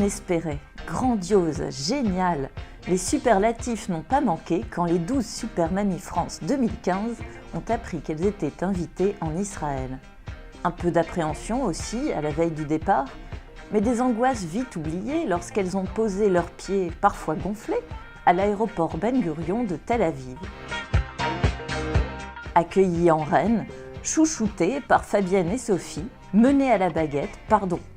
inespéré, grandiose, génial. Les superlatifs n'ont pas manqué quand les 12 Super Mamies France 2015 ont appris qu'elles étaient invitées en Israël. Un peu d'appréhension aussi à la veille du départ, mais des angoisses vite oubliées lorsqu'elles ont posé leurs pieds, parfois gonflés, à l'aéroport Ben Gurion de Tel Aviv. Accueillies en reine, chouchoutées par Fabienne et Sophie, menées à la baguette,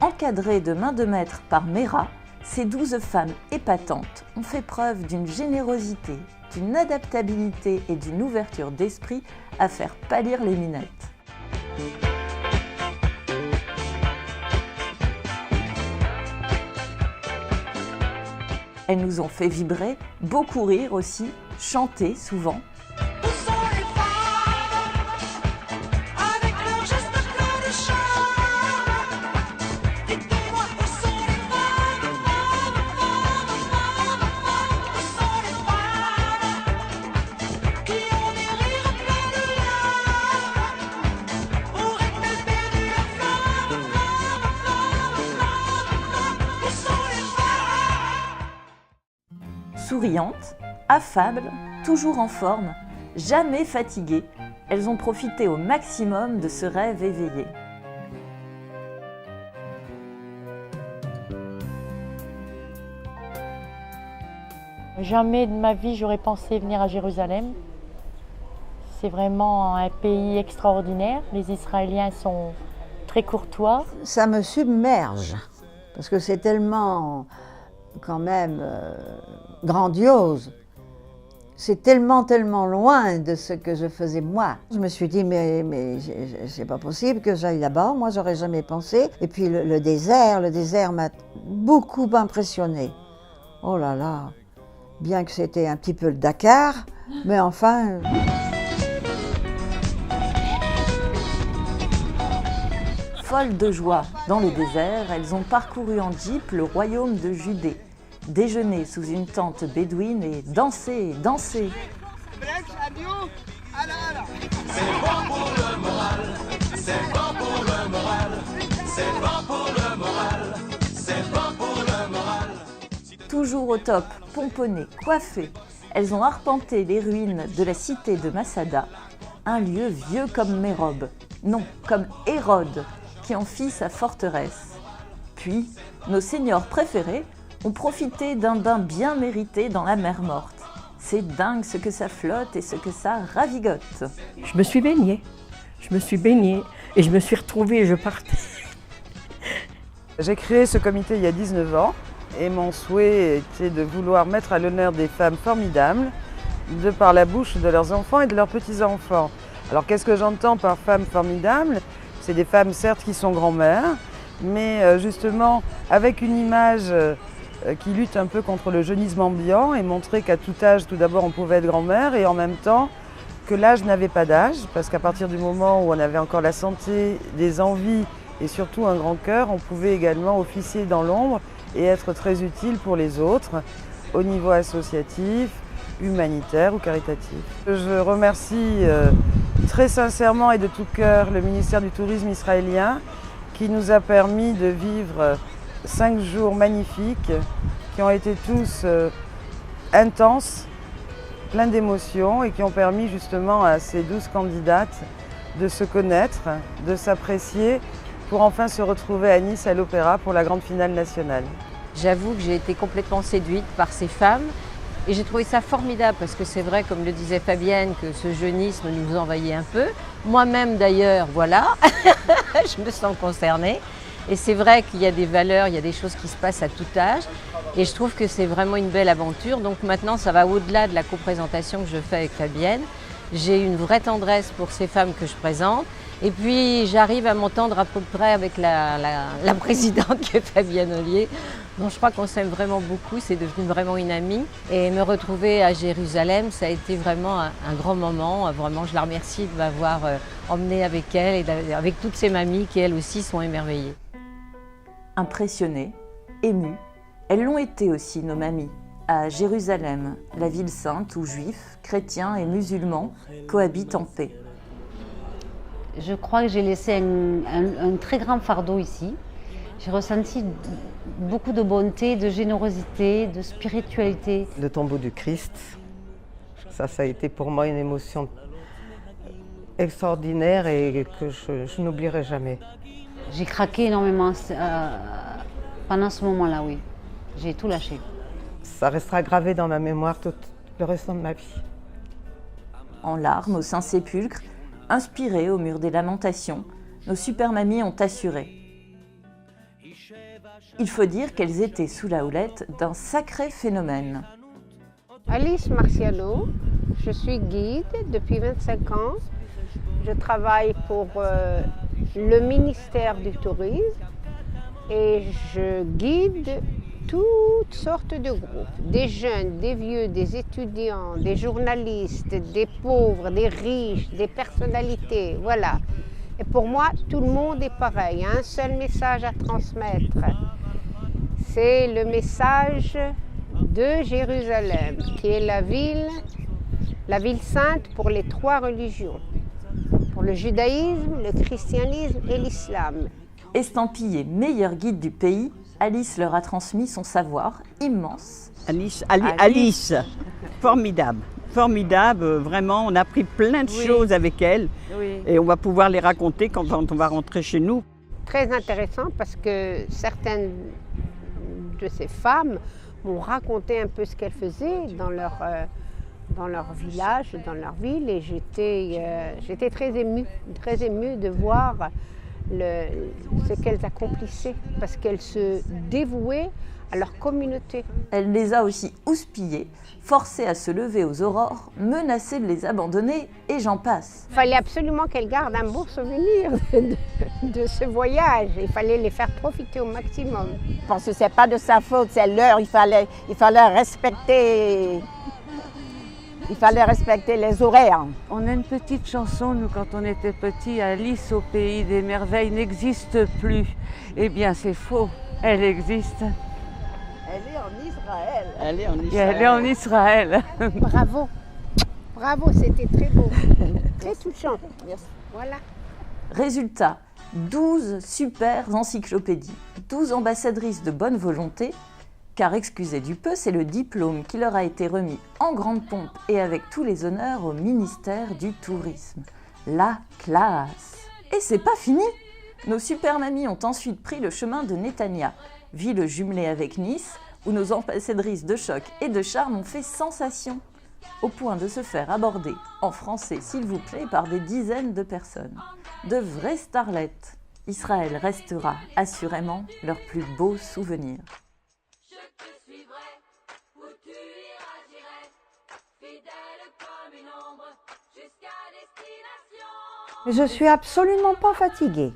encadrées de main de maître par Mera, ces 12 femmes épatantes ont fait preuve d'une générosité, d'une adaptabilité et d'une ouverture d'esprit à faire pâlir les minettes. Elles nous ont fait vibrer, beaucoup rire aussi, chanter souvent. Souriantes, affables, toujours en forme, jamais fatiguées, elles ont profité au maximum de ce rêve éveillé. Jamais de ma vie j'aurais pensé venir à Jérusalem. C'est vraiment un pays extraordinaire. Les Israéliens sont très courtois. Ça me submerge, parce que c'est tellement, quand même, grandiose. C'est tellement loin de ce que je faisais moi. Je me suis dit, mais c'est pas possible que j'aille là-bas. Moi, j'aurais jamais pensé. Et puis le désert m'a beaucoup impressionnée. Oh là là, bien que c'était un petit peu le Dakar, mais enfin... Folles de joie, dans le désert, elles ont parcouru en jeep le royaume de Judée, déjeuné sous une tente bédouine et danser. C'est bon pour le moral, c'est bon pour le moral, c'est bon pour le moral, c'est bon pour le moral. Toujours au top, pomponnées, coiffées, elles ont arpenté les ruines de la cité de Masada, un lieu vieux comme Mérob, non, comme Hérode, qui en fit sa forteresse. Puis, nos seigneurs préférés ont profité d'un bain bien mérité dans la mer Morte. C'est dingue ce que ça flotte et ce que ça ravigote. Je me suis baignée et je me suis retrouvée, je partais. J'ai créé ce comité il y a 19 ans et mon souhait était de vouloir mettre à l'honneur des femmes formidables de par la bouche de leurs enfants et de leurs petits-enfants. Alors qu'est-ce que j'entends par femmes formidables ? C'est des femmes certes qui sont grand-mères, mais justement avec une image qui lutte un peu contre le jeunisme ambiant et montrer qu'à tout âge, tout d'abord, on pouvait être grand-mère et en même temps que l'âge n'avait pas d'âge, parce qu'à partir du moment où on avait encore la santé, des envies et surtout un grand cœur, on pouvait également officier dans l'ombre et être très utile pour les autres au niveau associatif, humanitaire ou caritatif. Je remercie très sincèrement et de tout cœur le ministère du Tourisme israélien qui nous a permis de vivre 5 jours magnifiques qui ont été tous intenses, pleins d'émotions et qui ont permis justement à ces 12 candidates de se connaître, de s'apprécier pour enfin se retrouver à Nice à l'Opéra pour la grande finale nationale. J'avoue que j'ai été complètement séduite par ces femmes et j'ai trouvé ça formidable parce que c'est vrai, comme le disait Fabienne, que ce jeunisme nous envahit un peu. Moi-même d'ailleurs, voilà, je me sens concernée. Et c'est vrai qu'il y a des valeurs, il y a des choses qui se passent à tout âge. Et je trouve que c'est vraiment une belle aventure. Donc maintenant, ça va au-delà de la coprésentation que je fais avec Fabienne. J'ai une vraie tendresse pour ces femmes que je présente. Et puis, j'arrive à m'entendre à peu près avec la présidente qui est Fabienne Ollier. Donc je crois qu'on s'aime vraiment beaucoup, c'est devenu vraiment une amie. Et me retrouver à Jérusalem, ça a été vraiment un grand moment. Vraiment, je la remercie de m'avoir emmenée avec elle et avec toutes ces mamies qui, elles aussi, sont émerveillées. Impressionnées, émues, elles l'ont été aussi, nos mamies, à Jérusalem, la ville sainte où juifs, chrétiens et musulmans cohabitent en paix. Je crois que j'ai laissé un très grand fardeau ici. J'ai ressenti beaucoup de bonté, de générosité, de spiritualité. Le tombeau du Christ, ça a été pour moi une émotion extraordinaire et que je n'oublierai jamais. J'ai craqué énormément pendant ce moment-là, oui. J'ai tout lâché. Ça restera gravé dans ma mémoire tout le restant de ma vie. En larmes au Saint-Sépulcre, inspirées au mur des Lamentations, nos super-mamies ont assuré. Il faut dire qu'elles étaient sous la houlette d'un sacré phénomène. Alice Marciano, je suis guide depuis 25 ans. Je travaille pour le ministère du Tourisme et je guide toutes sortes de groupes, des jeunes, des vieux, des étudiants, des journalistes, des pauvres, des riches, des personnalités, voilà. Et pour moi, tout le monde est pareil, il y a un seul message à transmettre. C'est le message de Jérusalem, qui est la ville sainte pour les 3 religions, pour le judaïsme, le christianisme et l'islam. Estampillée meilleure guide du pays, Alice leur a transmis son savoir immense. Alice, formidable, vraiment, on a appris plein de choses avec elle et on va pouvoir les raconter quand on va rentrer chez nous. Très intéressant parce que certaines de ces femmes m'ont raconté un peu ce qu'elles faisaient dans leur village, dans leur ville et j'étais très émue de voir ce qu'elles accomplissaient parce qu'elles se dévouaient à leur communauté. Elle les a aussi houspillées, forcées à se lever aux aurores, menacées de les abandonner et j'en passe. Il fallait absolument qu'elles gardent un beau souvenir de ce voyage. Il fallait les faire profiter au maximum. Je pense que ce n'est pas de sa faute, c'est leur. Il fallait respecter les horaires. On a une petite chanson, nous, quand on était petits, Alice au pays des merveilles n'existe plus. Eh bien, c'est faux, elle existe. Elle est en Israël. Elle est en Israël. Bravo, bravo, c'était très beau, très touchant. Merci. Voilà. Résultat, 12 super encyclopédies, 12 ambassadrices de bonne volonté, car excusez du peu, c'est le diplôme qui leur a été remis en grande pompe et avec tous les honneurs au ministère du Tourisme. La classe! Et c'est pas fini! Nos super mamies ont ensuite pris le chemin de Netanya, ville jumelée avec Nice, où nos ambassadrices de choc et de charme ont fait sensation, au point de se faire aborder, en français s'il vous plaît, par des dizaines de personnes. De vraies starlettes. Israël restera assurément leur plus beau souvenir. Mais je suis absolument pas fatiguée.